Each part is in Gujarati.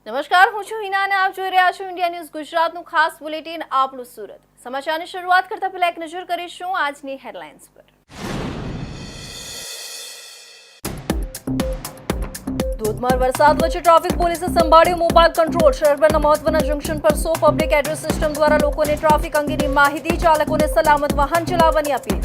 નમસ્કાર, હું છું હિના અને આપ જોઈ રહ્યા છો ઇન્ડિયા ન્યૂઝ ગુજરાતનું ખાસ બુલેટિન આપણું સુરત. સમાચારની શરૂઆત કરતા પહેલા એક નજર કરીશું આજની હેડલાઇન્સ પર. ધોધમાર વરસાદ વચ્ચે ટ્રાફિક પોલીસે સંભાળ્યું મોબાઈલ કંટ્રોલ. શહેરના મહત્વના જંકશન પર 100 પબ્લિક એડ્રેસ સિસ્ટમ દ્વારા લોકોને ટ્રાફિક અંગેની માહિતી, ચાલકોને સલામત વાહન ચલાવવાની અપીલ.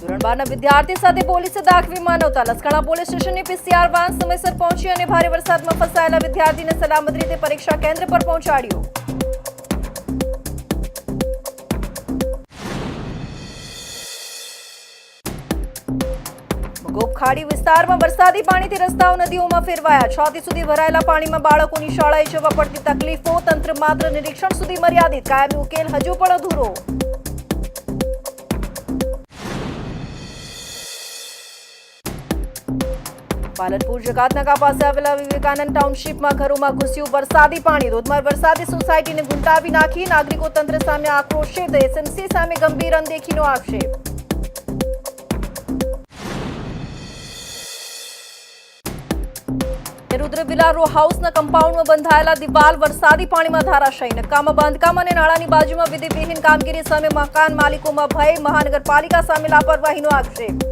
ધોરણ 12ના વિદ્યાર્થી સાથે પોલીસે દાખવી માનવતા. લસકાણા પોલીસ સ્ટેશનની પીસીઆર વાન સમયસર પહોંચી અને ભારે વરસાદમાં ફસાયેલા વિદ્યાર્થીને સલામત રીતે પરીક્ષા કેન્દ્ર પર પહોંચાડ્યો. ગોપખાડી વિસ્તારમાં વરસાદી પાણીથી રસ્તાઓ નદીઓમાં ફેરવાયા. છાતી સુધી ભરાયેલા પાણીમાં બાળકોની શાળાએ જવા પડતી તકલીફો. તંત્ર માત્ર નિરીક્ષણ સુધી મર્યાદિત. કાયમી ઉકેલ હજુ પણ અધૂરો. પાલનપુર જકાતનાકા પાસે આવેલા વિવેકાનંદ ટાઉનશીપમાં ઘરોમાં ઘૂસ્યું વરસાદી પાણી. ધોધમાર વરસાદી સોસાયટીને ગુંટાવી નાખી. નાગરિકો તંત્ર સામે આક્રોશિત. એસએમસી સામે ગંભીર અનદેખીનો આક્ષેપ. રુદ્રવિલા રો હાઉસના કમ્પાઉન્ડમાં બંધાયેલા દિવાલ વરસાદી પાણીમાં ધરાશાયી. નકામા બાંધકામ અને નાળાની બાજુમાં વિધિવિહીન કામગીરી સામે મકાન માલિકોમાં ભય. મહાનગરપાલિકા સામે લાપરવાહીનો આક્ષેપ.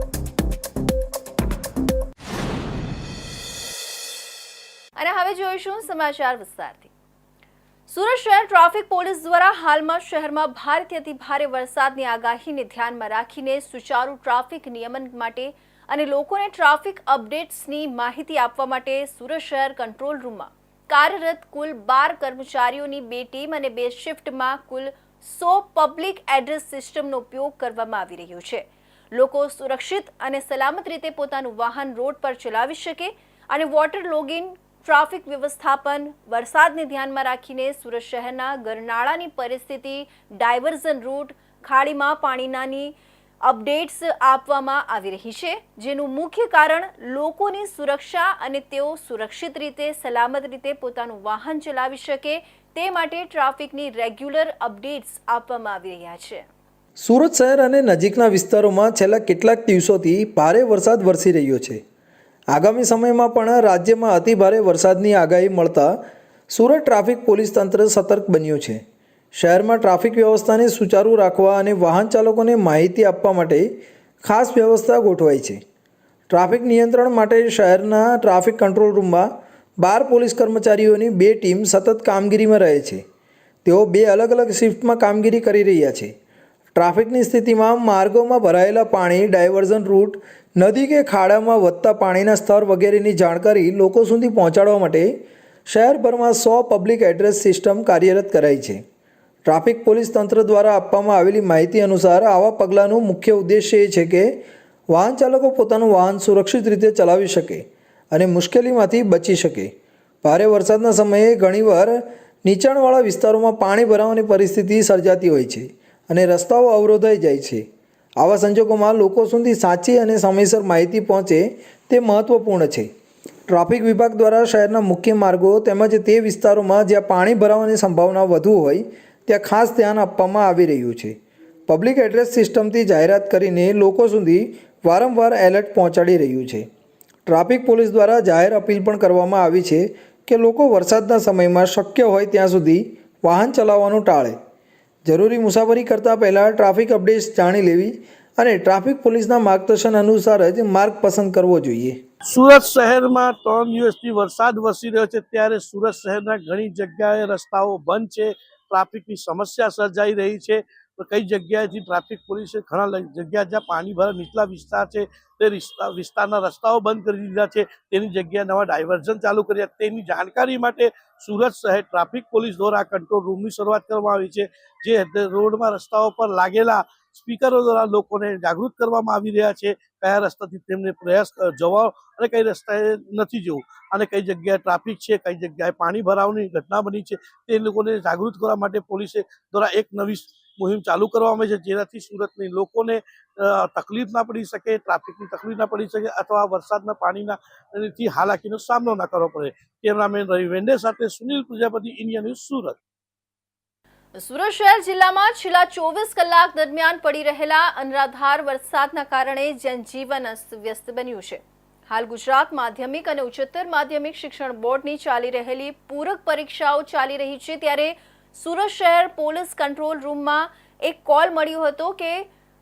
અને હવે જોઈશું સમાચાર વિસ્તારથી. સુરત શહેર ટ્રાફિક પોલીસ દ્વારા હાલમાં શહેરમાં ભારેથી અતિ ભારે વરસાદની આગાહીને ધ્યાનમાં રાખીને સુચારુ ટ્રાફિક નિયમન માટે અને લોકોને ટ્રાફિક અપડેટ્સની માહિતી આપવા માટે સુરત શહેર કંટ્રોલ રૂમમાં કાર્યરત કુલ 12 કર્મચારીઓની 2 ટીમ અને 2 શિફ્ટમાં કુલ 100 પબ્લિક એડ્રેસ સિસ્ટમનો ઉપયોગ કરવામાં આવી રહ્યો છે. લોકો સુરક્ષિત અને સલામત રીતે પોતાનું વાહન રોડ પર ચલાવી શકે અને વોટર લોગિંગ, ટ્રાફિક વ્યવસ્થાપન, વરસાદને ધ્યાનમાં રાખીને સુરત શહેરના ગરનાળાની પરિસ્થિતિ, ડાયવર્ઝન રૂટ, ખાડીમાં પાણીનાની અપડેટ્સ આપવામાં આવી રહી છે, જેનું મુખ્ય કારણ લોકોની સુરક્ષા અને તેઓ સુરક્ષિત રીતે સલામત રીતે પોતાનું વાહન ચલાવી શકે તે માટે ટ્રાફિકની રેગ્યુલર અપડેટ્સ આપવામાં આવી રહ્યા છે. સુરત શહેર અને નજીકના વિસ્તારોમાં છેલ્લા કેટલાક દિવસોથી ભારે વરસાદ વરસી રહ્યો છે. આગામી સમયમાં પણ રાજ્યમાં અતિભારે વરસાદની આગાહી મળતા સુરત ટ્રાફિક પોલીસ તંત્ર સતર્ક બન્યું છે. શહેરમાં ટ્રાફિક વ્યવસ્થાને સુચારુ રાખવા અને વાહન ચાલકોને માહિતી આપવા માટે ખાસ વ્યવસ્થા ગોઠવાઈ છે. ટ્રાફિક નિયંત્રણ માટે શહેરના ટ્રાફિક કંટ્રોલ રૂમમાં 12 પોલીસ કર્મચારીઓની 2 ટીમ સતત કામગીરીમાં રહે છે. તેઓ 2 અલગ અલગ શિફ્ટમાં કામગીરી કરી રહ્યા છે. ટ્રાફિકની સ્થિતિમાં માર્ગોમાં ભરાયેલા પાણી, ડાયવર્ઝન રૂટ, નદી કે ખાડામાં વધતા પાણીના સ્તર વગેરેની જાણકારી લોકો સુધી પહોંચાડવા માટે શહેરભરમાં 100 પબ્લિક એડ્રેસ સિસ્ટમ કાર્યરત કરાઈ છે. ટ્રાફિક પોલીસ તંત્ર દ્વારા આપવામાં આવેલી માહિતી અનુસાર આવા પગલાંનો મુખ્ય ઉદ્દેશ્ય એ છે કે વાહન ચાલકો પોતાનું વાહન સુરક્ષિત રીતે ચલાવી શકે અને મુશ્કેલીમાંથી બચી શકે. ભારે વરસાદના સમયે ઘણીવાર નીચાણવાળા વિસ્તારોમાં પાણી ભરાવાની પરિસ્થિતિ સર્જાતી હોય છે અને રસ્તાઓ અવરોધાઈ જાય છે. આવા સંજોગોમાં લોકો સુધી સાચી અને સમયસર માહિતી પહોંચે તે મહત્ત્વપૂર્ણ છે. ટ્રાફિક વિભાગ દ્વારા શહેરના મુખ્ય માર્ગો તેમજ તે વિસ્તારોમાં જ્યાં પાણી ભરાવાની સંભાવના વધુ હોય ત્યાં ખાસ ધ્યાન આપવામાં આવી રહ્યું છે. પબ્લિક એડ્રેસ સિસ્ટમથી જાહેરાત કરીને લોકો સુધી વારંવાર એલર્ટ પહોંચાડી રહ્યું છે. ટ્રાફિક પોલીસ દ્વારા જાહેર અપીલ પણ કરવામાં આવી છે કે લોકો વરસાદના સમયમાં શક્ય હોય ત્યાં સુધી વાહન ચલાવવાનું ટાળે. જરૂરી મુસાફરી કરતાં પહેલાં ટ્રાફિક અપડેટ્સ જાણી લેવી અને ટ્રાફિક પોલીસના માર્ગદર્શન અનુસાર જ માર્ગ પસંદ કરવો જોઈએ. સુરત શહેરમાં 3 દિવસથી વરસાદ વરસી રહ્યો છે ત્યારે સુરત શહેરના ઘણી જગ્યાએ રસ્તાઓ બંધ છે. ટ્રાફિકની સમસ્યા સર્જાઈ રહી છે. તો કઈ જગ્યાએથી ટ્રાફિક પોલીસે ઘણા જગ્યા જ્યાં પાણી ભરા નીચલા વિસ્તાર છે તે વિસ્તારના રસ્તાઓ બંધ કરી દીધા છે. તેની જગ્યાએ નવા ડાયવર્ઝન ચાલુ કર્યા. તેની જાણકારી માટે સુરત શહેર ટ્રાફિક પોલીસ દ્વારા કંટ્રોલ રૂમની શરૂઆત કરવામાં આવી છે. જે રોડમાં રસ્તાઓ પર લાગેલા સ્પીકરો દ્વારા લોકોને જાગૃત કરવામાં આવી રહ્યા છે. કયા રસ્તાથી તેમને પ્રયાસ જવા અને કઈ રસ્તાએ નથી જવું અને કઈ જગ્યાએ ટ્રાફિક છે, કઈ જગ્યાએ પાણી ભરાવાની ઘટના બની છે તે લોકોને જાગૃત કરવા માટે પોલીસે દ્વારા એક નવી મુહિમ ચાલુ કરવામાં આવી છે, જેનાથી સુરતની લોકોને તકલીફ ના પડી શકે, ટ્રાફિકની તકલીફ ના પડી શકે અથવા વરસાદના પાણીના હાલાકીનો સામનો ના કરવો પડે. કેમેરામેન રવિ વેંડે સાથે સુનિલ પ્રજાપતિ, ઇન્ડિયા ન્યૂઝ, સુરત. સુરત શહેર જિલ્લામાં છેલ્લા 24 કલાક દરમિયાન પડી રહેલા અનરાધાર વરસાદના કારણે જનજીવન અસ્તવ્યસ્ત બન્યું છે. હાલ ગુજરાત માધ્યમિક અને ઉચ્ચતર માધ્યમિક શિક્ષણ બોર્ડની ચાલી રહેલી પૂરક પરીક્ષાઓ ચાલી રહી છે, ત્યારે સુરત શહેર પોલીસ કંટ્રોલ રૂમમાં એક કોલ મળ્યો હતો કે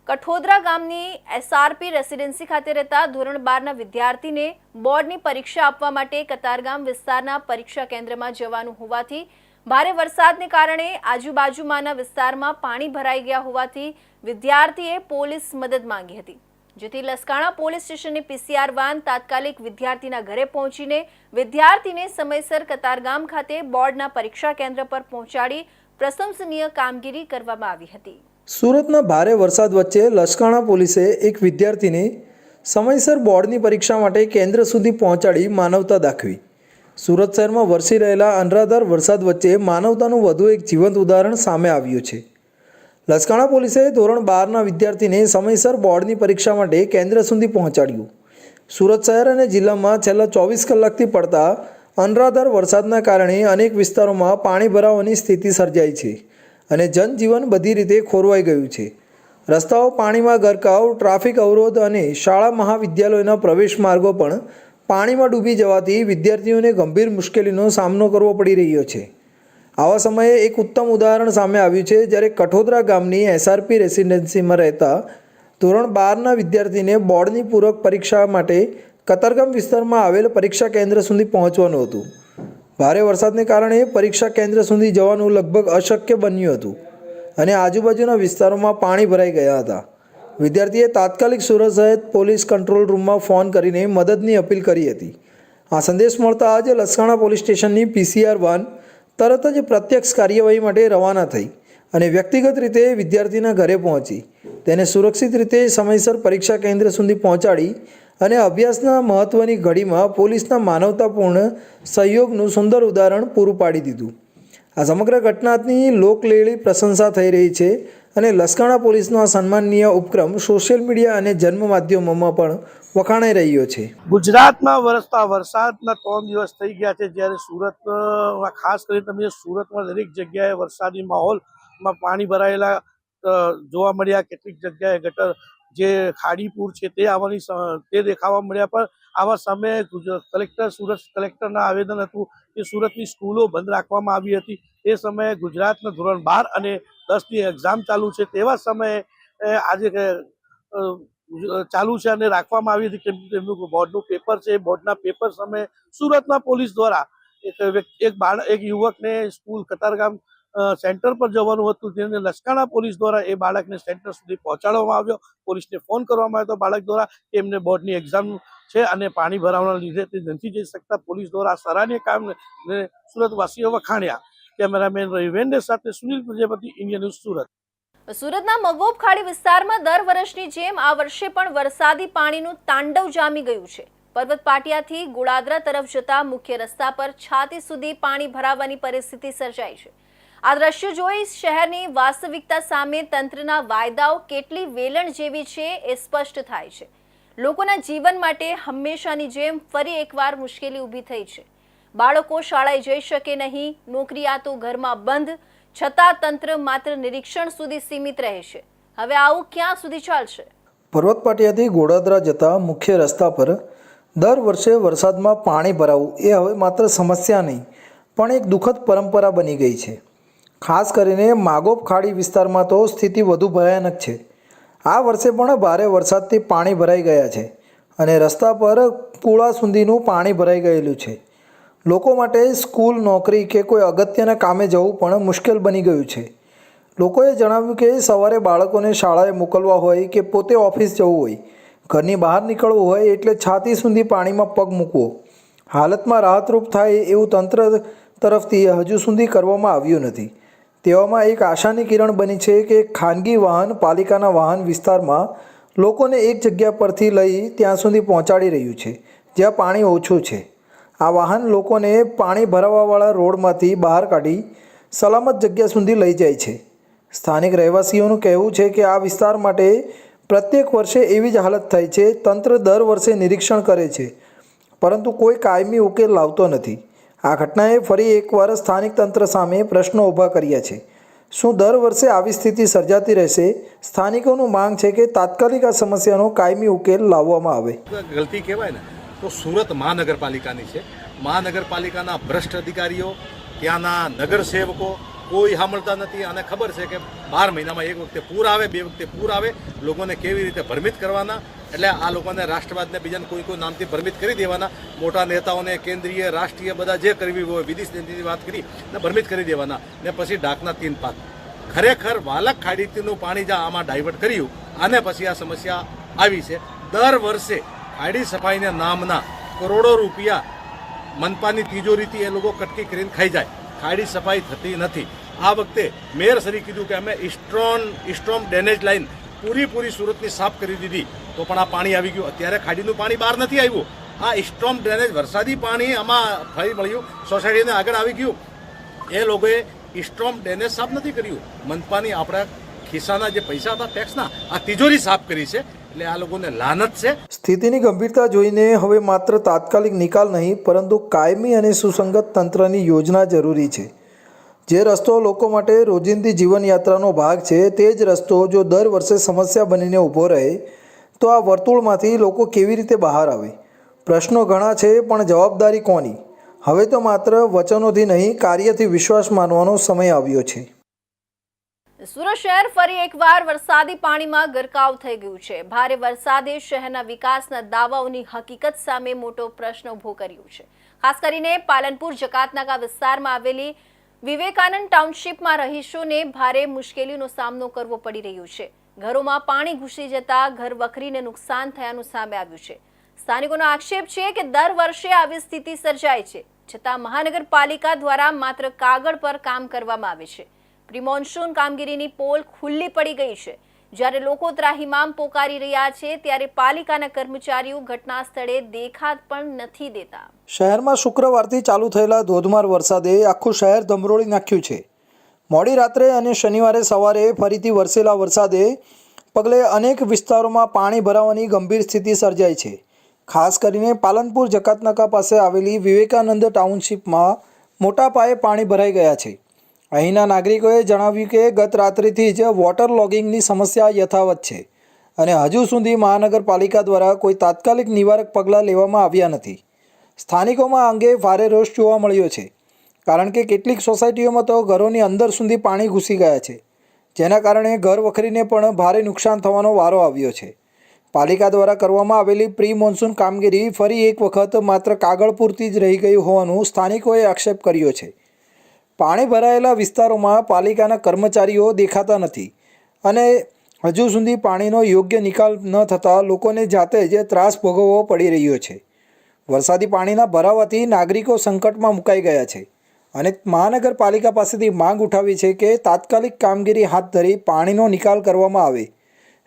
કઠોદરા ગામની એસઆરપી રેસિડેન્સી ખાતે રહેતા ધોરણ 12ના વિદ્યાર્થીને બોર્ડની પરીક્ષા આપવા માટે કતારગામ વિસ્તારના પરીક્ષા કેન્દ્રમાં જવાનું હોવાથી ભારે વરસાદને કારણે આજુબાજુમાંના વિસ્તારમાં પાણી ભરાઈ ગયા હોવાથી વિદ્યાર્થીએ પોલીસ મદદ માંગી હતી, જેથી લસકાણા પોલીસ સ્ટેશનની પીસીઆર વાન તાત્કાલિક વિદ્યાર્થીના ઘરે પહોંચીને વિદ્યાર્થીને સમયસર કતારગામ ખાતે બોર્ડના પરીક્ષા કેન્દ્ર પર પહોંચાડી પ્રશંસનીય કામગીરી કરવામાં આવી હતી. સુરતના ભારે વરસાદ વચ્ચે લસકાણા પોલીસે એક વિદ્યાર્થીને સમયસર બોર્ડની પરીક્ષા માટે કેન્દ્ર સુધી પહોંચાડી માનવતા દાખવી. સુરત શહેરમાં વરસી રહેલા અનરાધાર વરસાદ વચ્ચે માનવતાનું વધુ એક જીવંત ઉદાહરણ સામે આવ્યું છે. લસકાણા પોલીસે ધોરણ 12ના વિદ્યાર્થીને સમયસર બોર્ડની પરીક્ષા માટે કેન્દ્ર સુધી પહોંચાડ્યું. સુરત શહેર અને જિલ્લામાં છેલ્લા 24 કલાકથી પડતા અનરાધાર વરસાદના કારણે અનેક વિસ્તારોમાં પાણી ભરાવાની સ્થિતિ સર્જાઈ છે અને જનજીવન બધી રીતે ખોરવાઈ ગયું છે. રસ્તાઓ પાણીમાં ગરકાવ, ટ્રાફિક અવરોધ અને શાળા મહાવિદ્યાલયોના પ્રવેશ માર્ગો પણ પાણીમાં ડૂબી જવાથી વિદ્યાર્થીઓને ગંભીર મુશ્કેલીનો સામનો કરવો પડી રહ્યો છે. આવા સમયે એક ઉત્તમ ઉદાહરણ સામે આવ્યું છે, જ્યારે કઠોદરા ગામની એસઆરપી રેસિડેન્સીમાં રહેતા ધોરણ 12ના વિદ્યાર્થીને બોર્ડની પૂરક પરીક્ષા માટે કતારગામ વિસ્તારમાં આવેલ પરીક્ષા કેન્દ્ર સુધી પહોંચવાનું હતું. ભારે વરસાદને કારણે પરીક્ષા કેન્દ્ર સુધી જવાનું લગભગ અશક્ય બન્યું હતું અને આજુબાજુના વિસ્તારોમાં પાણી ભરાઈ ગયા હતા. વિદ્યાર્થીએ તાત્કાલિક સુરત શહેર પોલીસ કંટ્રોલ રૂમમાં ફોન કરીને મદદની અપીલ કરી હતી. આ સંદેશ મળતા આજે લસકાણા પોલીસ સ્ટેશનની પીસીઆર વાન તરત જ પ્રત્યક્ષ કાર્યવાહી માટે રવાના થઈ અને વ્યક્તિગત રીતે વિદ્યાર્થીના ઘરે પહોંચી તેને સુરક્ષિત રીતે સમયસર પરીક્ષા કેન્દ્ર સુધી પહોંચાડી અને અભ્યાસના મહત્ત્વની ઘડીમાં પોલીસના માનવતાપૂર્ણ સહયોગનું સુંદર ઉદાહરણ પૂરું પાડી દીધું. આ સમગ્ર ઘટનાની લોકલેળી પ્રશંસા થઈ રહી છે અને લસકાણા પોલીસનો આ સન્માનનીય ઉપક્રમ સોશિયલ મીડિયા અને જન્મ માધ્યમોમાં પણ વખાણાઈ રહ્યો છે. ગુજરાતમાં વરસતા વરસાદના 3 દિવસ થઈ ગયા છે, જ્યારે સુરતમાં ખાસ કરીને તમે સુરતમાં દરેક જગ્યાએ વરસાદી માહોલમાં પાણી ભરાયેલા જોવા મળ્યા. કેટલીક જગ્યાએ ગટર જે ખાડીપુર છે તે દેખાવા મળ્યા. પણ આવા સમયે સુરત કલેક્ટરના આવેદન હતું કે સુરતની સ્કૂલો બંધ રાખવામાં આવી હતી. એ સમયે ગુજરાતના ધોરણ 12 અને 10ની એક્ઝામ ચાલુ છે, તેવા સમયે આજે ચાલુ છે અને રાખવામાં આવી હતી કે તેમનું બોર્ડનું પેપર છે. બોર્ડના પેપર સમયે સુરતના પોલીસ દ્વારા એક યુવકને સ્કૂલ કતારગામ સેન્ટર પર જવાનું હતું, જેને લસકાણા પોલીસ દ્વારા એ બાળકને સેન્ટર સુધી પહોંચાડવામાં આવ્યો. પોલીસને ફોન કરવામાં આવ્યો બાળક દ્વારા કે એમને બોર્ડની એક્ઝામ છે અને પાણી ભરાવાના લીધે તે નથી જઈ શકતા. પોલીસ દ્વારા આ સરાહનીય કામને સુરતવાસીઓ વખાણ્યા. કેમેરામેન રવિવેન્દ્ર સાથે સુનિલ પ્રજાપતિ, ઇન્ડિયા ન્યૂઝ, સુરત. સુરતના મગોબ ખાડી વિસ્તારમાં દર વર્ષની જેમ આ વર્ષે પણ વરસાદી પાણીનું તાંડવ જામી ગયું છે. પર્વત પાટિયાથી ગોળાદરા તરફ જતા મુખ્ય રસ્તા પર છાતી સુધી પાણી ભરાવાની પરિસ્થિતિ સર્જાઈ છે. આ દ્રશ્યો જોઈ શહેરની વાસ્તવિકતા સામે તંત્રના વાયદાઓ કેટલી વેલણ જેવી છે એ સ્પષ્ટ થાય છે. લોકોના જીવન માટે હંમેશાની જેમ ફરી એકવાર મુશ્કેલી ઊભી થઈ છે. બાળકો શાળાએ જઈ શકે નહીં, નોકરિયાતો ઘરમાં બંધ, છતાં તંત્ર માત્ર નિરીક્ષણ સુધી સીમિત રહે છે. હવે આવું ક્યાં સુધી ચાલશે? પર્વત પાટિયાથી ગોળાદરા જતા મુખ્ય રસ્તા પર દર વર્ષે વરસાદમાં પાણી ભરાવું એ હવે માત્ર સમસ્યા નહીં પણ એક દુઃખદ પરંપરા બની ગઈ છે. ખાસ કરીને માગોબ ખાડી વિસ્તારમાં તો સ્થિતિ વધુ ભયાનક છે. આ વર્ષે પણ ભારે વરસાદથી પાણી ભરાઈ ગયા છે અને રસ્તા પર પૂળા સુધીનું પાણી ભરાઈ ગયેલું છે. લોકો માટે સ્કૂલ, નોકરી કે કોઈ અગત્યના કામે જવું પણ મુશ્કેલ બની ગયું છે. લોકોએ જણાવ્યું કે સવારે બાળકોને શાળાએ મોકલવા હોય કે પોતે ઓફિસ જવું હોય, ઘરની બહાર નીકળવું હોય એટલે છાતી સુધી પાણીમાં પગ મૂકવો હાલતમાં રાહતરૂપ થાય એવું તંત્ર તરફથી હજુ સુધી કરવામાં આવ્યું નથી. તેવામાં એક આશાની કિરણ બની છે કે ખાનગી વાહન પાલિકાના વાહન વિસ્તારમાં લોકોને એક જગ્યા પરથી લઈ ત્યાં સુધી પહોંચાડી રહ્યું છે જ્યાં પાણી ઓછું છે. આ વાહન લોકોને પાણી ભરાવાવાળા રોડમાંથી બહાર કાઢી સલામત જગ્યા સુધી લઈ જાય છે. સ્થાનિક રહેવાસીઓનું કહેવું છે કે આ વિસ્તાર માટે પ્રત્યેક વર્ષે એવી જ હાલત થાય છે. તંત્ર દર વર્ષે નિરીક્ષણ કરે છે પરંતુ કોઈ કાયમી ઉકેલ લાવતો નથી. આ ઘટનાએ ફરી એકવાર સ્થાનિક તંત્ર સામે પ્રશ્નો ઊભા કર્યા છે. શું દર વર્ષે આવી સ્થિતિ સર્જાતી રહેશે? સ્થાનિકોનું માંગ છે કે તાત્કાલિક આ સમસ્યાનો કાયમી ઉકેલ લાવવામાં આવે. ગલતી કહેવાય ને તો સુરત મહાનગરપાલિકાની છે. મહાનગરપાલિકાના ભ્રષ્ટ અધિકારીઓ, ત્યાંના નગરસેવકો કોઈ સાંભળતા નથી. અને ખબર છે કે 12 મહિનામાં એક વખતે પૂર આવે, 2 વખતે પૂર આવે, લોકોને કેવી રીતે ભ્રમિત કરવાના. એટલે આ લોકોને રાષ્ટ્રવાદને બીજાને કોઈ નામથી ભ્રમિત કરી દેવાના. મોટા નેતાઓને કેન્દ્રીય, રાષ્ટ્રીય બધા જે કરવી હોય, વિદેશ નીતિની વાત કરી ને ભ્રમિત કરી દેવાના. ને પછી ડાકના 3 પાક. ખરેખર વાલક ખાડીનું પાણી જ્યાં આમાં ડાયવર્ટ કર્યું અને પછી આ સમસ્યા આવી છે. દર વર્ષે ખાડી સફાઈના નામના કરોડો રૂપિયા મનપાની તિજોરીથી એ લોકો કટકી કરીને ખાઈ જાય. ખાડી સફાઈ થતી નથી. આ વખતે મેયરશ્રી કીધું કે અમે સ્ટ્રોમ ડ્રેનેજ લાઈન પૂરી સુરતની સાફ કરી દીધી, તો પણ આ પાણી આવી ગયું. અત્યારે ખાડીનું પાણી બહાર નથી આવ્યું. આ સ્ટ્રોમ ડ્રેનેજ વરસાદી પાણી આમાં ફરી મળ્યું, સોસાયટીને આગળ આવી ગયું. એ લોકોએ સ્ટ્રોમ ડ્રેનેજ સાફ નથી કર્યું. મનપાની આપણા ખિસ્સાના જે પૈસા હતા ટેક્સના, આ તિજોરી સાફ કરી છે. એટલે આ લોકોને લાનત છે. સ્થિતિની ગંભીરતા જોઈને હવે માત્ર તાત્કાલિક નિકાલ નહીં પરંતુ કાયમી અને સુસંગત તંત્રની યોજના જરૂરી છે. જે રસ્તો લોકો માટે રોજિંદી જીવનયાત્રાનો ભાગ છે તે જ રસ્તો જો દર વર્ષે સમસ્યા બનીને ઊભો રહે તો આ વર્તુળમાંથી લોકો કેવી રીતે બહાર આવે? પ્રશ્નો ઘણા છે પણ જવાબદારી કોની? હવે તો માત્ર વચનોથી નહીં કાર્યથી વિશ્વાસ માનવાનો સમય આવ્યો છે. સુરત શહેર ફરી એકવાર વરસાદી પાણીમાં ગરકાવ થઈ ગયું છે. ભારે વરસાદે શહેરના વિકાસના દાવાઓની હકીકત સામે મોટો પ્રશ્ન ઊભો કર્યો છે. ખાસ કરીને પાલનપુર જકાતનાકા વિસ્તારમાં આવેલી વિવેકાનંદ ટાઉનશીપમાં રહીશોને ભારે મુશ્કેલીનો સામનો કરવો પડી રહ્યો છે. ઘરોમાં પાણી ઘૂસી જતા ઘર વખરીને નુકસાન થયાનું સામે આવ્યું છે. સ્થાનિકોનો આક્ષેપ છે કે દર વર્ષે આવી સ્થિતિ સર્જાય છે, છતાં મહાનગરપાલિકા દ્વારા માત્ર કાગળ પર કામ કરવામાં આવે છે. પ્રી મોન્સૂન કામગીરીની પોલ ખુલ્લી પડી ગઈ છે. જ્યારે લોકો ત્રાહિમામ પોકારી રહ્યા છે ત્યારે પાલિકાના કર્મચારીઓ ઘટના સ્થળે દેખાત પણ નથી દેતા. શહેરમાં શુક્રવારથી ચાલુ થયેલા ધોધમાર વરસાદે આખું શહેર ધમરોળી નાખ્યું છે. મોડી રાત્રે અને શનિવારે સવારે ફરીથી વરસેલા વરસાદે પગલે અનેક વિસ્તારોમાં પાણી ભરાવાની ગંભીર સ્થિતિ સર્જાઈ છે. ખાસ કરીને પાલનપુર જકાતનાકા પાસે આવેલી વિવેકાનંદ ટાઉનશીપમાં મોટા પાયે પાણી ભરાઈ ગયા છે. અહીંના નાગરિકોએ જણાવ્યું કે ગત રાત્રિથી જ વોટર લોગિંગની સમસ્યા યથાવત છે અને હજુ સુધી મહાનગરપાલિકા દ્વારા કોઈ તાત્કાલિક નિવારક પગલાં લેવામાં આવ્યા નથી. સ્થાનિકોમાં આ અંગે ભારે રોષ જોવા મળ્યો છે, કારણ કે કેટલીક સોસાયટીઓમાં તો ઘરોની અંદર સુધી પાણી ઘૂસી ગયા છે, જેના કારણે ઘર વખરીને પણ ભારે નુકસાન થવાનો વારો આવ્યો છે. પાલિકા દ્વારા કરવામાં આવેલી પ્રી મોન્સૂન કામગીરી ફરી એક વખત માત્ર કાગળ પૂરતી જ રહી ગઈ હોવાનું સ્થાનિકોએ આક્ષેપ કર્યો છે. પાણી ભરાયેલા વિસ્તારોમાં પાલિકાના કર્મચારીઓ દેખાતા નથી અને હજુ સુધી પાણીનો યોગ્ય નિકાલ ન થતાં લોકોને જાતે જ ત્રાસ ભોગવવો પડી રહ્યો છે. વરસાદી પાણીના ભરાવાથી નાગરિકો સંકટમાં મુકાઈ ગયા છે અને મહાનગરપાલિકા પાસેથી માંગ ઉઠાવી છે કે તાત્કાલિક કામગીરી હાથ ધરી પાણીનો નિકાલ કરવામાં આવે.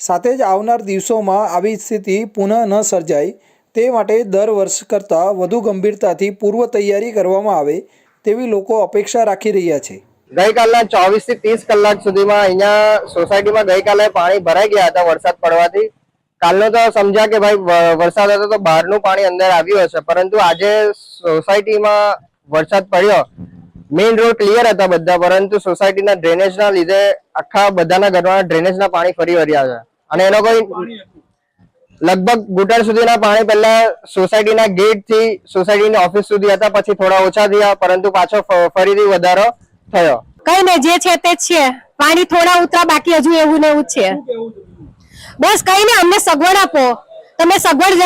સાથે જ આવનાર દિવસોમાં આવી સ્થિતિ પુનઃ ન સર્જાય તે માટે દર વર્ષ કરતાં વધુ ગંભીરતાથી પૂર્વ તૈયારી કરવામાં આવે તેવી લોકો અપેક્ષા રાખી રહ્યા છે. ગઈકાલના 24 થી 30 કલાક સુધીમાં અહીંયા સોસાયટીમાં ગઈકાલે પાણી ભરાઈ ગયા હતા વરસાદ પડવાથી. કાલનો તો સમજ્યા કે ભાઈ વરસાદ હતો તો બહારનું પાણી અંદર આવ્યું હશે, પરંતુ આજે સોસાયટીમાં વરસાદ પડ્યો. મેઇન રોડ ક્લિયર હતા બધા, પરંતુ સોસાયટીના ડ્રેનેજના લીધે આખા બધાના ઘરમાં ડ્રેનેજના પાણી ફરી વળ્યા છે અને એનો કોઈ લગભગ ઘૂંટણ સુધીના પાણી પહેલા સોસાયટીના ગેટ થી સોસાયટીની ઓફિસ સુધી હતા, પછી થોડા ઓછા થયા, પરંતુ પાછો ફરીથી વધારો થયો. કઈ ને જે છે તે જ છે. પાણી થોડા ઉતરા, બાકી હજુ એવું ને એવું જ છે. બસ કઈ ને અમને સગવડ આપો. તમે સગવડ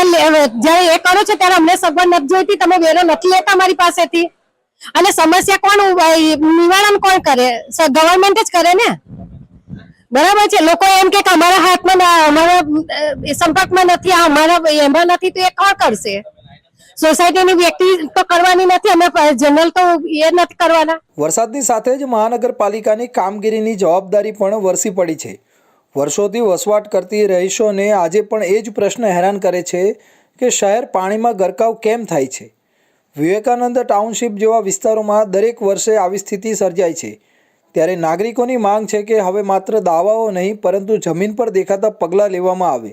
જયારે એ કરો છો ત્યારે અમને સગવડ નથી જોઈતી. તમે વેરો નથી લેતા મારી પાસેથી અને સમસ્યા કોણ નિવારણ કોણ કરે? ગવર્મેન્ટ જ કરે ને. બરાબર છે. લોકો એમ કે અમારા હાથમાં અમારા સંપર્કમાં નથી, અમારા એમાં નથી, તો એ કોણ કરશે? સોસાયટીની વ્યક્તિ તો કરવાની નથી, અમે જનરલ તો એ નથી કરવાના. વરસાદની સાથે જ મહાનગરપાલિકાની કામગીરીની જવાબદારી પણ વરસી પડી છે. વર્ષોથી વસવાટ કરતી રહીશોને આજે પણ એ જ પ્રશ્ન હેરાન કરે છે કે શહેર પાણીમાં ગરકાવ કેમ થાય છે. વિવેકાનંદ ટાઉનશીપ જેવા વિસ્તારોમાં દરેક વર્ષે આવી સ્થિતિ સર્જાય છે, ત્યારે નાગરિકોની માંગ છે કે હવે માત્ર દાવાઓ નહીં પરંતુ જમીન પર દેખાતા પગલાં લેવામાં આવે,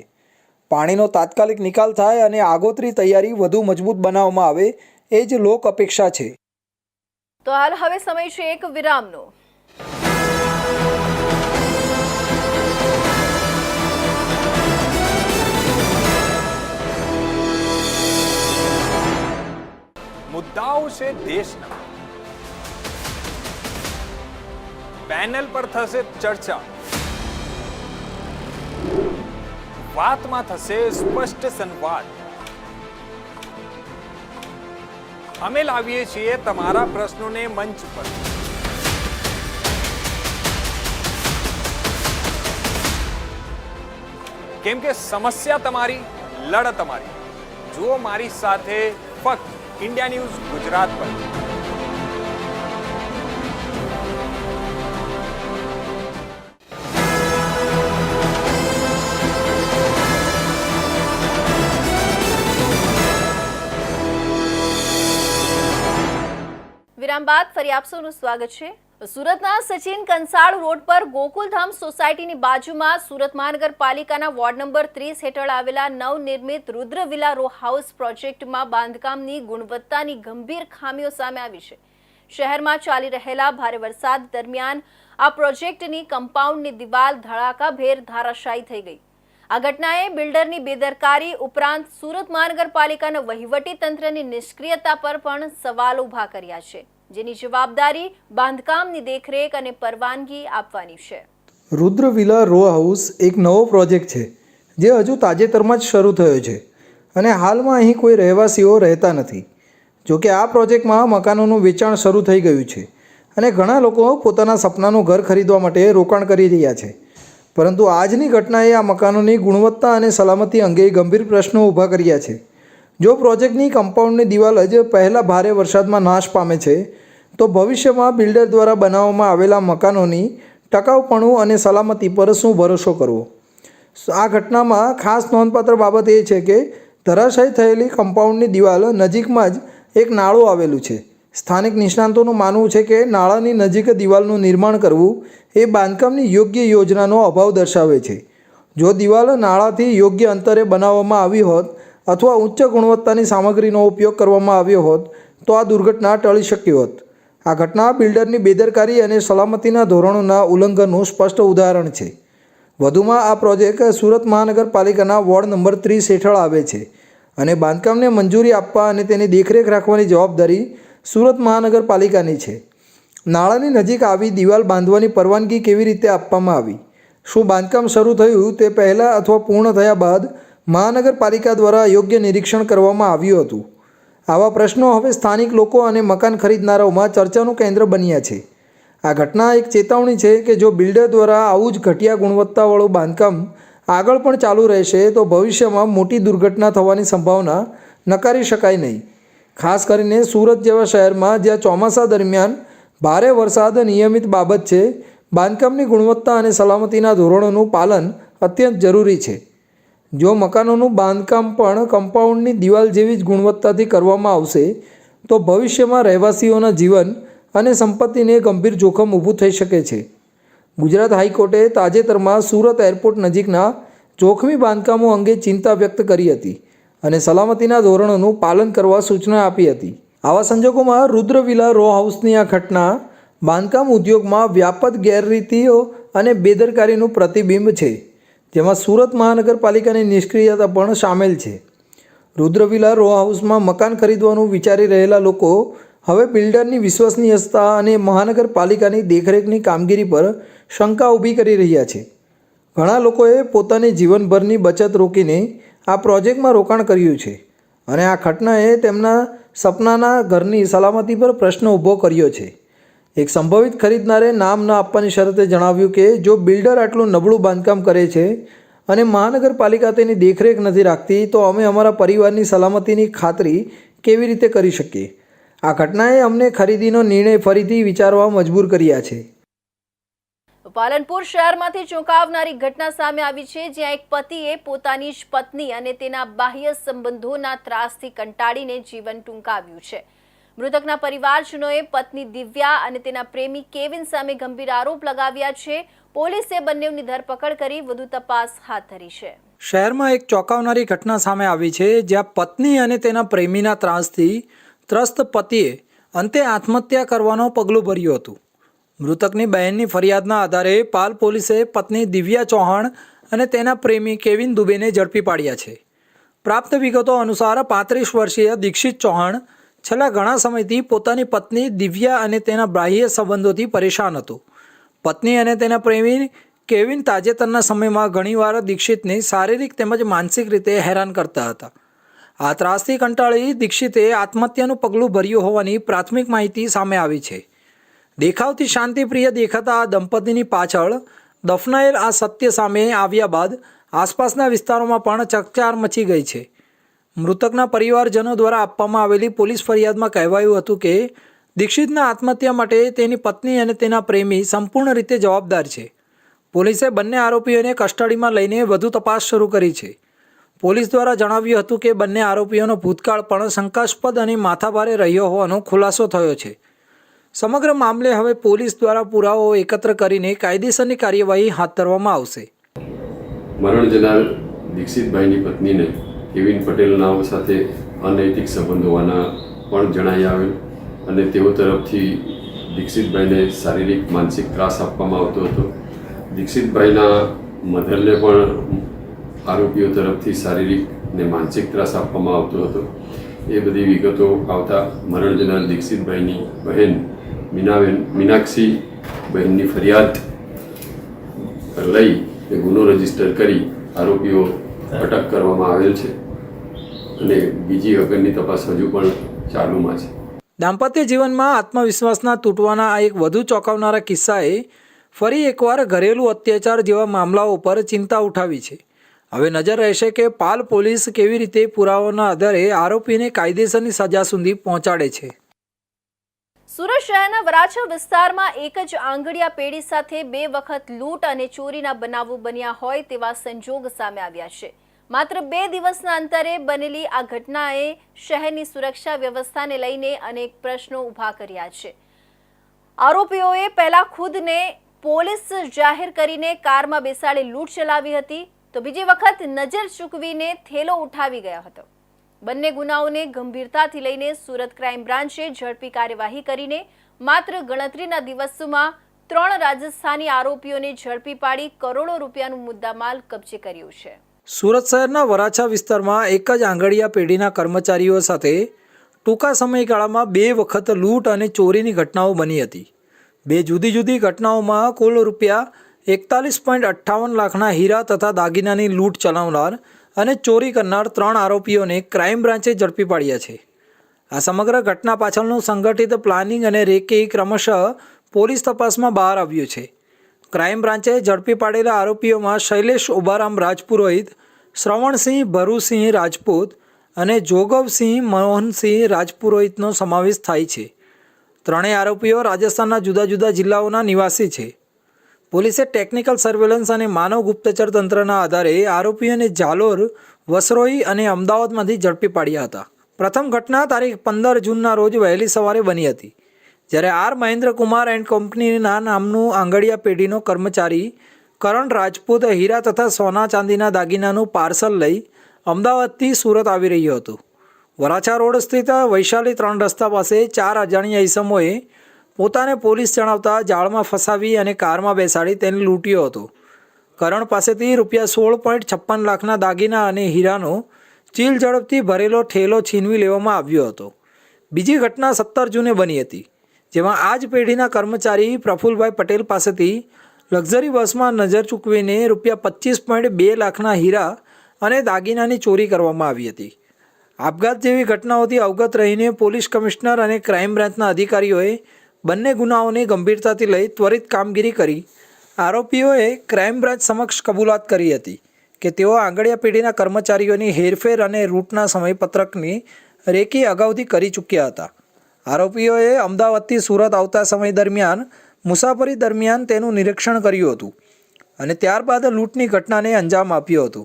પાણીનો તાત્કાલિક નિકાલ થાય અને આગોતરી તૈયારી વધુ મજબૂત બનાવવામાં આવે, એ જ લોક અપેક્ષા છે. તો હાલ હવે સમય છે એક વિરામનો. આવશે દેશના. પેનલ પર થશે ચર્ચા, વાતમાં થશે સ્પષ્ટ સંવાદ. અમે લાવીએ છીએ તમારા પ્રશ્નોને મંચ પર. કેમ કે સમસ્યા તમારી, લડત તમારી. જુઓ મારી સાથે ફક્ત ઇન્ડિયા ન્યૂઝ ગુજરાત પર. વિરામ બાદ ફરી આપ સૌનું સ્વાગત છે. સુરતના સચિન કંસાળ રોડ પર ગોકુલધામ સોસાયટીની બાજુમાં સુરત મહાનગરપાલિકાના વોર્ડ નંબર 30 હેઠળ આવેલા નવનિર્મિત રુદ્ર વિલા રો હાઉસ પ્રોજેક્ટમાં બાંધકામની ગુણવત્તાની ગંભીર ખામીઓ સામે આવી છે. શહેરમાં ચાલી રહેલા ભારે વરસાદ દરમિયાન આ પ્રોજેક્ટની કમ્પાઉન્ડની દિવાલ ધડાકાભેર ધરાશાયી થઈ ગઈ. આ ઘટનાએ બિલ્ડરની બેદરકારી ઉપરાંત સુરત મહાનગરપાલિકાના વહીવટી તંત્રની નિષ્ક્રિયતા પર પણ સવાલો ઊભા કર્યા છે, જેની જવાબદારી બાંધકામની દેખરેખ અને પરવાનગી આપવાની છે. રુદ્ર વિલા રો હાઉસ એક નવો પ્રોજેક્ટ છે જે હજુ તાજેતરમાં જ શરૂ થયો છે અને હાલમાં અહીં કોઈ રહેવાસીઓ રહેતા નથી. જોકે આ પ્રોજેક્ટમાં મકાનોનું વેચાણ શરૂ થઈ ગયું છે અને ઘણા લોકો પોતાના સપનાનું ઘર ખરીદવા માટે રોકાણ કરી રહ્યા છે. પરંતુ આજની ઘટનાએ આ મકાનોની ગુણવત્તા અને સલામતી અંગે ગંભીર પ્રશ્નો ઊભા કર્યા છે. જો પ્રોજેક્ટની કમ્પાઉન્ડની દિવાલ જ પહેલાં ભારે વરસાદમાં નાશ પામે છે તો ભવિષ્યમાં બિલ્ડર દ્વારા બનાવવામાં આવેલા મકાનોની ટકાઉપણું અને સલામતી પર શું ભરોસો કરવો. આ ઘટનામાં ખાસ નોંધપાત્ર બાબત એ છે કે ધરાશાયી થયેલી કમ્પાઉન્ડની દિવાલ નજીકમાં જ એક નાળું આવેલું છે. સ્થાનિક નિષ્ણાતોનું માનવું છે કે નાળાની નજીક દિવાલનું નિર્માણ કરવું એ બાંધકામની યોગ્ય યોજનાનો અભાવ દર્શાવે છે. જો દિવાલ નાળાથી યોગ્ય અંતરે બનાવવામાં આવી હોત અથવા ઉચ્ચ ગુણવત્તાની સામગ્રીનો ઉપયોગ કરવામાં આવ્યો હોત તો આ દુર્ઘટના ટળી શકી હોત. આ ઘટના બિલ્ડરની બેદરકારી અને સલામતીના ધોરણોના ઉલ્લંઘનનું સ્પષ્ટ ઉદાહરણ છે. વધુમાં આ પ્રોજેક્ટ સુરત મહાનગરપાલિકાના વોર્ડ નંબર 30 હેઠળ આવે છે અને બાંધકામને મંજૂરી આપવા અને તેની દેખરેખ રાખવાની જવાબદારી સુરત મહાનગરપાલિકાની છે. નાળાની નજીક આવી દિવાલ બાંધવાની પરવાનગી કેવી રીતે આપવામાં આવી? શું બાંધકામ શરૂ થયું તે પહેલાં અથવા પૂર્ણ થયા બાદ મહાનગરપાલિકા દ્વારા યોગ્ય નિરીક્ષણ કરવામાં આવ્યું હતું? આવા પ્રશ્નો હવે સ્થાનિક લોકો અને મકાન ખરીદનારાઓમાં ચર્ચાનું કેન્દ્ર બન્યા છે. આ ઘટના એક ચેતવણી છે કે જો બિલ્ડર દ્વારા આવું જ ઘટિયા ગુણવત્તાવાળું બાંધકામ આગળ પણ ચાલુ રહેશે તો ભવિષ્યમાં મોટી દુર્ઘટના થવાની સંભાવના નકારી શકાય નહીં. ખાસ કરીને સુરત જેવા શહેરમાં જ્યાં ચોમાસા દરમિયાન ભારે વરસાદ નિયમિત બાબત છે, બાંધકામની ગુણવત્તા અને સલામતીના ધોરણોનું પાલન અત્યંત જરૂરી છે. જો મકાનોનું બાંધકામ પણ કમ્પાઉન્ડની દિવાલ જેવી જ ગુણવત્તાથી કરવામાં આવશે તો ભવિષ્યમાં રહેવાસીઓના જીવન અને સંપત્તિને ગંભીર જોખમ ઊભું થઈ શકે છે. ગુજરાત હાઈકોર્ટે તાજેતરમાં સુરત એરપોર્ટ નજીકના જોખમી બાંધકામો અંગે ચિંતા વ્યક્ત કરી હતી અને સલામતીના ધોરણોનું પાલન કરવા સૂચના આપી હતી. આવા સંજોગોમાં રુદ્ર વિલા રો હાઉસની આ ઘટના બાંધકામ ઉદ્યોગમાં વ્યાપક ગેરરીતિઓ અને બેદરકારીનું પ્રતિબિંબ છે, જેમાં સુરત મહાનગરપાલિકાની નિષ્ક્રિયતા પણ સામેલ છે. રુદ્ર વિલા રો હાઉસમાં મકાન ખરીદવાનું વિચારી રહેલા લોકો હવે બિલ્ડરની વિશ્વસનીયતા અને મહાનગરપાલિકાની દેખરેખની કામગીરી પર શંકા ઊભી કરી રહ્યા છે. ઘણા લોકોએ પોતાની જીવનભરની બચત રોકીને આ પ્રોજેક્ટમાં રોકાણ કર્યું છે અને આ ઘટનાએ તેમના સપનાના ઘરની સલામતી પર પ્રશ્ન ઊભો કર્યો છે. એક સંભવિત ખરીદનારે નામ ન આપવાની શરતે જણાવ્યું કે જો બિલ્ડર આટલું નબળું બાંધકામ કરે છે અને મહાનગરપાલિકા તેની દેખરેખ નથી રાખતી તો અમે અમારા પરિવારની સલામતીની ખાતરી કેવી રીતે કરી શકીએ? આ ઘટનાએ અમને ખરીદીનો નિર્ણય ફરીથી વિચારવા મજબૂર કર્યા છે. પાલનપુર શહેરમાંથી ચોંકાવનારી ઘટના સામે આવી છે, જ્યાં એક પતિએ પોતાની જ પત્ની અને તેના બાહ્ય સંબંધોના ત્રાસથી કંટાળીને જીવન ટૂંકાવ્યું છે. મૃતકના પરિવારજનોએ પત્ની દિવ્યા અને તેના પ્રેમી કેવિન સામે ગંભીર આરોપ લગાવ્યા છે. પોલીસે બંનેની ધરપકડ કરી વધુ તપાસ હાથ ધરી છે. શહેરમાં એક ચોંકાવનારી ઘટના સામે આવી છે, જ્યાં પત્ની અને તેના પ્રેમીના ત્રાસથી ત્રસ્ત પતિએ અંતે આત્મહત્યા કરવાનો પગલું ભર્યું હતું. મૃતકની બહેનની ફરિયાદના આધારે પાલ પોલીસે પત્ની દિવ્યા ચૌહાણ અને તેના પ્રેમી કેવિન દુબેને ઝડપી પાડ્યા છે. પ્રાપ્ત વિગતો અનુસાર 35 વર્ષીય દીક્ષિત ચૌહાણ છેલ્લા ઘણા સમયથી પોતાની પત્ની દિવ્યા અને તેના બાહ્ય સંબંધોથી પરેશાન હતો. પત્ની અને તેના પ્રેમી કેવિન તાજેતરના સમયમાં ઘણીવાર દીક્ષિતને શારીરિક તેમજ માનસિક રીતે હેરાન કરતા હતા. આ ત્રાસથી કંટાળી દીક્ષિતે આત્મહત્યાનું પગલું ભર્યું હોવાની પ્રાથમિક માહિતી સામે આવી છે. દેખાવથી શાંતિપ્રિય દેખાતા આ દંપતીની પાછળ દફનાયેલ આ સત્ય સામે આવ્યા બાદ આસપાસના વિસ્તારોમાં પણ ચકચાર મચી ગઈ છે. મૃતકના પરિવારજનો દ્વારા આપવામાં આવેલી પોલીસ ફરિયાદમાં કહેવાયું હતું કે દીક્ષિતના આત્મહત્યા માટે તેની પત્ની અને તેના પ્રેમી સંપૂર્ણ રીતે જવાબદાર છે. પોલીસે બંને આરોપીઓને કસ્ટડીમાં લઈને વધુ તપાસ શરૂ કરી છે. પોલીસ દ્વારા જણાવ્યું હતું કે બંને આરોપીઓનો ભૂતકાળ પણ શંકાસ્પદ અને માથાભારે રહ્યો હોવાનો ખુલાસો થયો છે. સમગ્ર મામલે હવે પોલીસ દ્વારા પુરાવાઓ એકત્ર કરીને કાયદેસરની કાર્યવાહી હાથ ધરવામાં આવશે. મરણ જનાર દીક્ષિતભાઈની પત્નીને કેવિન પટેલ નામ સાથે અનૈતિક સંબંધ હોવાના પણ જણાઈ આવેલ અને તેઓ તરફથી દીક્ષિતભાઈને શારીરિક માનસિક ત્રાસ આપવામાં આવતો હતો. દીક્ષિતભાઈના મધરને પણ આરોપીઓ તરફથી શારીરિક ને માનસિક ત્રાસ આપવામાં આવતો હતો. એ બધી વિગતો આવતા મરણ જનાર દીક્ષિતભાઈની બહેન મીનાક્ષી બહેનની ફરિયાદ લઈ એ ગુનો રજીસ્ટર કરી આરોપીઓ અટક કરવામાં આવેલ છે અને બીજી વગરની તપાસ હજુ પણ ચાલુમાં છે. દાંપત્ય જીવનમાં આત્મવિશ્વાસના તૂટવાના આ એક વધુ ચોંકાવનારા કિસ્સાએ ફરી એકવાર ઘરેલું અત્યાચાર જેવા મામલાઓ પર ચિંતા ઉઠાવી છે. હવે નજર રહેશે કે પાલ પોલીસ કેવી રીતે પુરાવાના આધારે આરોપીને કાયદેસરની સજા સુધી પહોંચાડે છે. સુરત શહેરના વરાછા વિસ્તારમાં એક જ આંગડિયા પેઢી સાથે 2 વખત લૂંટ અને ચોરીના બનાવો બન્યા હોય તેવા સંજોગ સામે આવ્યા છે. માત્ર 2 દિવસના અંતરે બનેલી આ ઘટનાએ શહેરની સુરક્ષા વ્યવસ્થાને લઈને અનેક પ્રશ્નો ઊભા કર્યા છે. આરોપીઓએ પહેલા ખુદને પોલીસ જાહેર કરીને કારમાં બેસાડી લૂંટ ચલાવી હતી, તો બીજી વખત નજર ચૂકવીને થેલો ઉઠાવી ગયા હતો. બંને ગુનાઓને ગંભીરતાથી લઈને સુરત ક્રાઇમ બ્રાન્ચે ઝડપી કાર્યવાહી કરીને માત્ર ગણતરીના દિવસોમાં 3 રાજસ્થાની આરોપીઓને ઝડપી પાડી કરોડો રૂપિયાનું મુદ્દામાલ કબજે કર્યું છે. સુરત શહેરના વરાછા વિસ્તારમાં એક જ આંગડિયા પેઢીના કર્મચારીઓ સાથે ટૂંકા સમયગાળામાં 2 વખત લૂંટ અને ચોરીની ઘટનાઓ બની હતી. 2 જુદી જુદી ઘટનાઓમાં કુલ રૂપિયા 41.58 લાખના હીરા તથા દાગીનાની લૂંટ ચલાવનાર અને ચોરી કરનાર 3 આરોપીઓને ક્રાઇમ બ્રાન્ચે ઝડપી પાડ્યા છે. આ સમગ્ર ઘટના પાછળનું સંગઠિત પ્લાનિંગ અને રેકી ક્રમશઃ પોલીસ તપાસમાં બહાર આવ્યું છે. ક્રાઇમ બ્રાન્ચે ઝડપી પાડેલા આરોપીઓમાં શૈલેષ ઉભારામ રાજપુરોહિત, શ્રવણસિંહ ભરુસિંહ રાજપૂત અને જોગવસિંહ મોહનસિંહ રાજપુરોહિતનો સમાવેશ થાય છે. ત્રણેય આરોપીઓ રાજસ્થાનના જુદા જુદા જિલ્લાઓના નિવાસી છે. પોલીસે ટેકનિકલ સર્વેલન્સ અને માનવ ગુપ્તચર તંત્રના આધારે આરોપીઓને જાલોર, વસરોઈ અને અમદાવાદમાંથી ઝડપી પાડ્યા હતા. પ્રથમ ઘટના તારીખ 15 જૂનના રોજ વહેલી સવારે બની હતી, જ્યારે આર મહેન્દ્રકુમાર એન્ડ કંપનીના નામનું આંગડિયા પેઢીનો કર્મચારી કરણ રાજપૂત હીરા તથા સોના ચાંદીના દાગીનાનું પાર્સલ લઈ અમદાવાદથી સુરત આવી રહ્યો હતો. વરાછા રોડ સ્થિત વૈશાલી 3 રસ્તા પાસે 4 અજાણ્યા ઈસમોએ પોતાને પોલીસ જણાવતા જાળમાં ફસાવી અને કારમાં બેસાડી તેને લૂંટ્યો હતો. કરણ પાસેથી રૂપિયા 16.56 લાખના દાગીના અને હીરાનો ચીલ ઝડપથી ભરેલો ઠેલો છીનવી લેવામાં આવ્યો હતો. બીજી ઘટના 17 જૂને બની હતી, જેમાં આ જ પેઢીના કર્મચારી પ્રફુલભાઈ પટેલ પાસેથી લક્ઝરી બસમાં નજર ચૂકવીને રૂપિયા 25.2 લાખના હીરા અને દાગીનાની ચોરી કરવામાં આવી હતી. આપઘાત જેવી ઘટનાઓથી અવગત રહીને પોલીસ કમિશનર અને ક્રાઇમ બ્રાન્ચના અધિકારીઓએ બંને ગુનાઓને ગંભીરતાથી લઈ ત્વરિત કામગીરી કરી આરોપીઓએ ક્રાઇમ બ્રાન્ચ સમક્ષ કબૂલાત કરી હતી કે તેઓ આંગડિયા પેઢીના કર્મચારીઓની હેરફેર અને રૂટના સમયપત્રકની રેકી અગાઉથી કરી ચૂક્યા હતા. આરોપીઓએ અમદાવાદથી સુરત આવતા સમય દરમિયાન મુસાફરી દરમિયાન તેનું નિરીક્ષણ કર્યું હતું અને ત્યારબાદ લૂંટની ઘટનાને અંજામ આપ્યો હતો.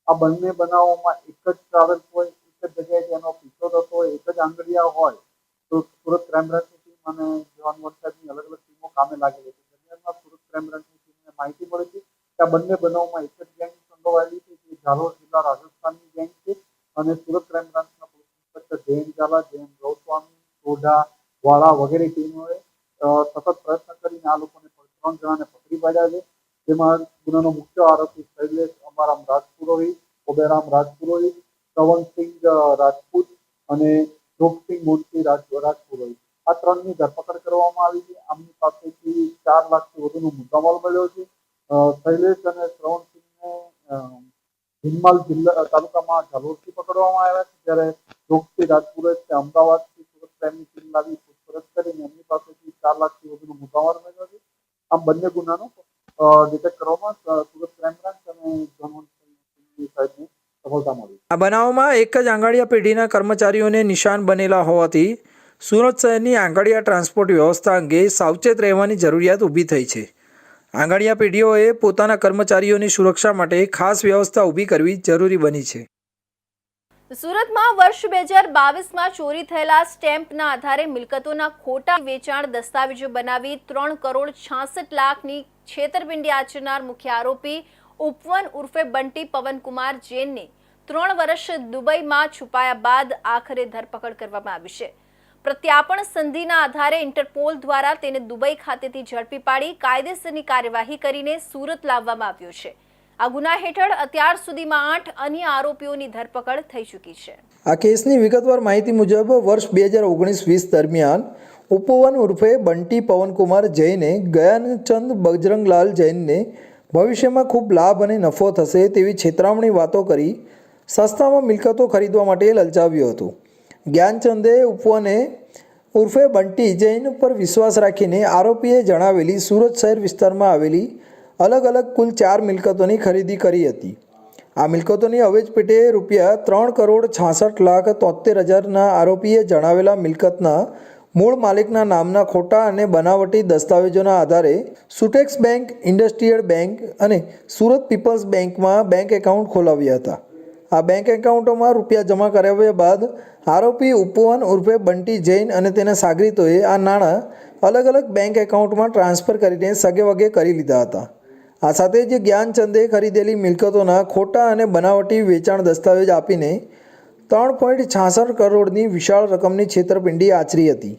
આ બંને બનાવોમાં એક જ ટ્રાવેલ હોય, એક જ જગ્યાએ તેનો પીછો થતો હોય, એક જ આંગડિયા હોય, તો સુરત ક્રાઇમ બ્રાન્ચની ટીમ અને જવાન મોરચાની અલગ અલગ ટીમો કામે લાગેલી છે. દરમિયાનમાં સુરત ક્રાઇમ બ્રાન્ચની ટીમને માહિતી મળી હતી કે આ બંને બનાવોમાં એક જ ગેંગ સંડોવાયેલી છે, જે ઝાલોર જિલ્લા રાજસ્થાનની ગેંગ છે. અને સુરત ક્રાઇમ બ્રાન્ચના પોલીસ ઇન્સ્પેક્ટર જયંત ઝાલા, જયંત ગૌસ્વામી, સોઢા, વાળા વગેરે ટીમોએ સતત પ્રયત્ન કરીને આ લોકોને 3 જણાને પકડી પાડ્યા છે. જેમાં ગુનાનો મુખ્ય આરોપી શૈલેષ અમારામ રાજપુરોહિત, ઓબેરામ રાજપુરોહિત, શ્રવણસિંહ રાજપૂત અને જોગસિંહ મૂર્તિ રાજપુર આ ત્રણની ધરપકડ કરવામાં આવી છે. આમની પાસેથી 4 લાખથી વધુનો મુદ્દામાલ મળ્યો છે. શૈલેષ અને શ્રવણસિંહને હિંમલ જિલ્લા તાલુકામાં ઝાલોરથી પકડવામાં આવ્યા છે, જ્યારે જોગસિંહ રાજપુરે અમદાવાદથી સુરત ક્રાઇમની ટીમ લાવી પૂછપરછ કરીને એમની પાસેથી 4 લાખથી વધુનો મુદ્દામાલ મળ્યો છે. આમ બંને ગુનાનો ડિટેક્ટ કરવામાં સુરત ક્રાઇમ બ્રાન્ચ અને સાહેબને સફળતા મળી. આ બનાવમાં એક જ આંગળીયા પેઢીના કર્મચારીઓને નિશાન બનેલા હોવાથી સુરત શહેરની આંગળીયા ટ્રાન્સપોર્ટ વ્યવસ્થા અંગે સાવચેત રહેવાની જરૂરિયાત ઊભી થઈ છે. આંગળીયા પેઢીઓએ પોતાના કર્મચારીઓની સુરક્ષા માટે ખાસ વ્યવસ્થા ઊભી કરવી જરૂરી બની છે. સુરતમાં વર્ષ 2022માં ચોરી થયેલા સ્ટેમ્પના આધારે મિલકતોના ખોટા વેચાણ દસ્તાવેજો બનાવી 3,66 લાખની છેતરપિંડી આચરનાર મુખ્ય આરોપી ઉપવન ઉર્ફે બંટી પવનકુમાર જૈનને 3 વર્ષ દુબઈમાં છુપાયા બાદ આખરે ધરપકડ કરવામાં આવી છે. પ્રત્યાપણ સંધિના આધારે ઇન્ટરપોલ દ્વારા તેને દુબઈ ખાતેથી ઝડપી પાડી કાયદેસરની કાર્યવાહી કરીને સુરત લાવવામાં આવ્યો છે. આ ગુના હેઠળ અત્યાર સુધીમાં 8 અન્ય આરોપીઓની ધરપકડ થઈ ચૂકી છે. આ કેસની વિગતવાર માહિતી મુજબ વર્ષ 2019-20 દરમિયાન ઉપવન ઉર્ફે બંટી પવનકુમાર જૈને ગયાનચંદ બજરંગલાલ જૈનને ભવિષ્યમાં ખૂબ લાભ અને નફો થશે તેવી છેતરામણી વાતો કરી સસ્તામાં મિલકતો ખરીદવા માટે લલચાવ્યો હતો. જ્ઞાનચંદે ઉપવને ઉર્ફે બંટી જૈન પર વિશ્વાસ રાખીને આરોપીએ જણાવેલી સુરત શહેર વિસ્તારમાં આવેલી અલગ અલગ કુલ 4 મિલકતોની ખરીદી કરી હતી. આ મિલકતોની અવેજ પેટે રૂપિયા 3,66,73,000ના આરોપીએ જણાવેલા મિલકતના મૂળ માલિકના નામના ખોટા અને બનાવટી દસ્તાવેજોના આધારે સુટેક્સ બેંક, ઇન્ડસ્ટ્રીયલ બેંક અને સુરત પીપલ્સ બેંકમાં બેંક એકાઉન્ટ ખોલાવ્યા હતા. આ બેંક એકાઉન્ટોમાં રૂપિયા જમા કરાવ્યા બાદ આરોપી ઉપવન ઉર્ફે બંટી જૈન અને તેના સાગરીતોએ આ નાણાં અલગ અલગ બેંક એકાઉન્ટમાં ટ્રાન્સફર કરીને સગેવગે કરી લીધા હતા. આ સાથે જ જ્ઞાનચંદે ખરીદેલી મિલકતોના ખોટા અને બનાવટી વેચાણ દસ્તાવેજ આપીને 3.66 કરોડની વિશાળ રકમની છેતરપિંડી આચરી હતી.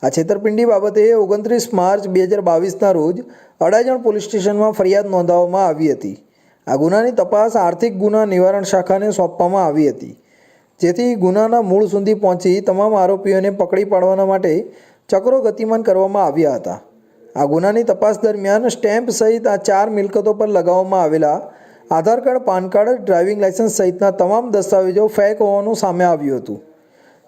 આ છેતરપિંડી બાબતે 29 માર્ચ 2022ના રોજ અડાજણ પોલીસ સ્ટેશનમાં ફરિયાદ નોંધાવવામાં આવી હતી. આ ગુનાની તપાસ આર્થિક ગુના નિવારણ શાખાને સોંપવામાં આવી હતી, જેથી ગુનાના મૂળ સુધી પહોંચી તમામ આરોપીઓને પકડી પાડવાના માટે ચક્રો ગતિમાન કરવામાં આવ્યા હતા. આ ગુનાની તપાસ દરમિયાન સ્ટેમ્પ સહિત આ 4 મિલકતો પર લગાવવામાં આવેલા Aadhaar card, PAN card, driving licence સહિતના તમામ દસ્તાવેજો ફેક હોવાનું સામે આવ્યું હતું.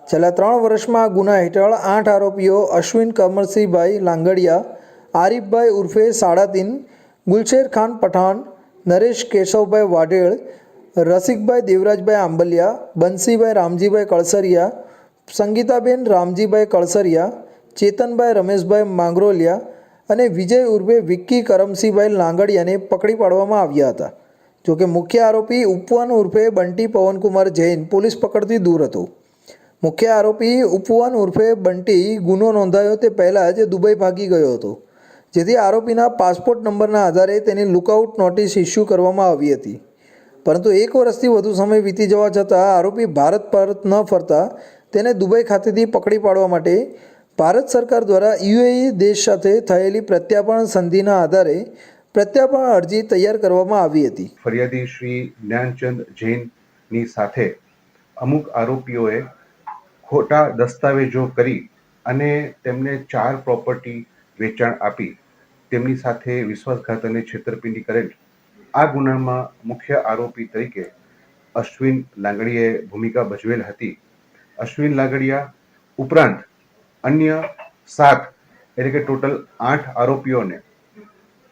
છેલ્લા 3 વર્ષમાં આ ગુના હેઠળ 8 આરોપીઓ અશ્વિન કમરસિંહભાઈ લાંગડિયા, આરિફભાઈ ઉર્ફે સાડાતીન, ગુલશેર ખાન પઠાણ, નરેશ કેશવભાઈ વાઢેળ, રસિકભાઈ દેવરાજભાઈ આંબલિયા, બંસીભાઈ રામજીભાઈ કળસરિયા, સંગીતાબેન રામજીભાઈ કળસરિયા, ચેતનભાઈ રમેશભાઈ માંગરોલિયા અને વિજય ઉર્ફે વિક્કી કરમસિંહભાઈ લાંગડિયાને પકડી પાડવામાં આવ્યા હતા. જોકે મુખ્ય આરોપી ઉપવન ઉર્ફે બંટી પવનકુમાર જૈન પોલીસ પકડથી દૂર હતો. મુખ્ય આરોપી ઉપવન ઉર્ફે બંટી ગુનો નોંધાયો તે પહેલાં જ દુબઈ ભાગી ગયો હતો, જેથી આરોપીના પાસપોર્ટ નંબરના આધારે તેની લુકઆઉટ નોટિસ ઇસ્યુ કરવામાં આવી હતી. પરંતુ 1 વર્ષથી વધુ સમય વીતી જવા છતાં આરોપી ભારત પરત ન ફરતા તેને દુબઈ ખાતેથી પકડી પાડવા માટે ભારત સરકાર દ્વારા યુએઈ દેશ સાથે થયેલી પ્રત્યાપણ સંધિના આધારે પ્રત્યાપણ અરજી તૈયાર કરવામાં આવી હતી. ફરિયાદી શ્રી જ્ઞાનચંદ જૈનની સાથે અમુક આરોપીઓએ ખોટા દસ્તાવેજો કરી અને તેમને 4 પ્રોપર્ટી વેચાણ આપી તેમની સાથે વિશ્વાસઘાત અને છેતરપિંડી કરેલ. આ ગુનામાં મુખ્ય આરોપી તરીકે અશ્વિન લાંગડિયાએ ભૂમિકા ભજવેલ હતી. અશ્વિન લાંગડિયા ઉપરાંત અન્ય 7 એટલે કે ટોટલ 8 આરોપીઓને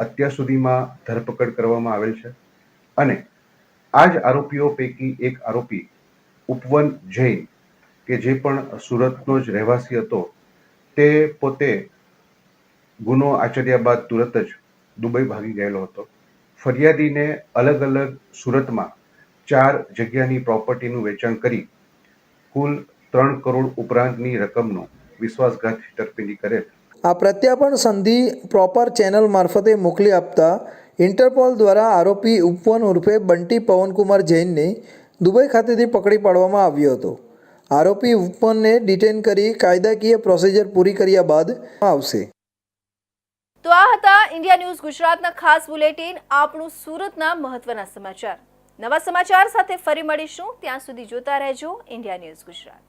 અત્યાર સુધીમાં ધરપકડ કરવામાં આવેલ છે અને આ જ આરોપીઓ પૈકી એક આરોપી ઉપવન જૈન કે જે પણ સુરતનો જ રહેવાસી હતો, તે પોતે ગુનો આચર્યા બાદ તુરત જ દુબઈ ભાગી ગયેલો હતો. ફરિયાદીને અલગ અલગ સુરતમાં 4 જગ્યાની પ્રોપર્ટીનું વેચાણ કરી કુલ 3 કરોડ ઉપરાંતની રકમનો વિશ્વાસઘાત છેતરપિંડી કરેલ. આ પ્રત્યાપણ સંધિ પ્રોપર ચેનલ મારફતે મોકલી આપતા ઇન્ટરપોલ દ્વારા આરોપી ઉપવન ઉર્ફે બંટી પવનકુમાર જૈનને દુબઈ ખાતેથી પકડી પાડવામાં આવ્યો હતો. આરોપી ઉપવનને ડિટેન કરી કાયદાકીય પ્રોસિજર પૂરી કર્યા બાદ આવશે. તો આ હતા ઇન્ડિયા ન્યૂઝ ગુજરાતના ખાસ બુલેટિન, આપણું સુરતના મહત્વના સમાચાર. નવા સમાચાર સાથે ફરી મળીશું. ત્યાં સુધી જોતા રહેજો ઇન્ડિયા ન્યૂઝ ગુજરાત.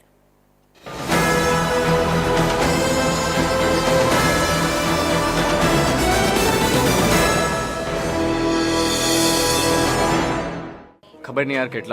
ખબર નહીં યાર કેટલા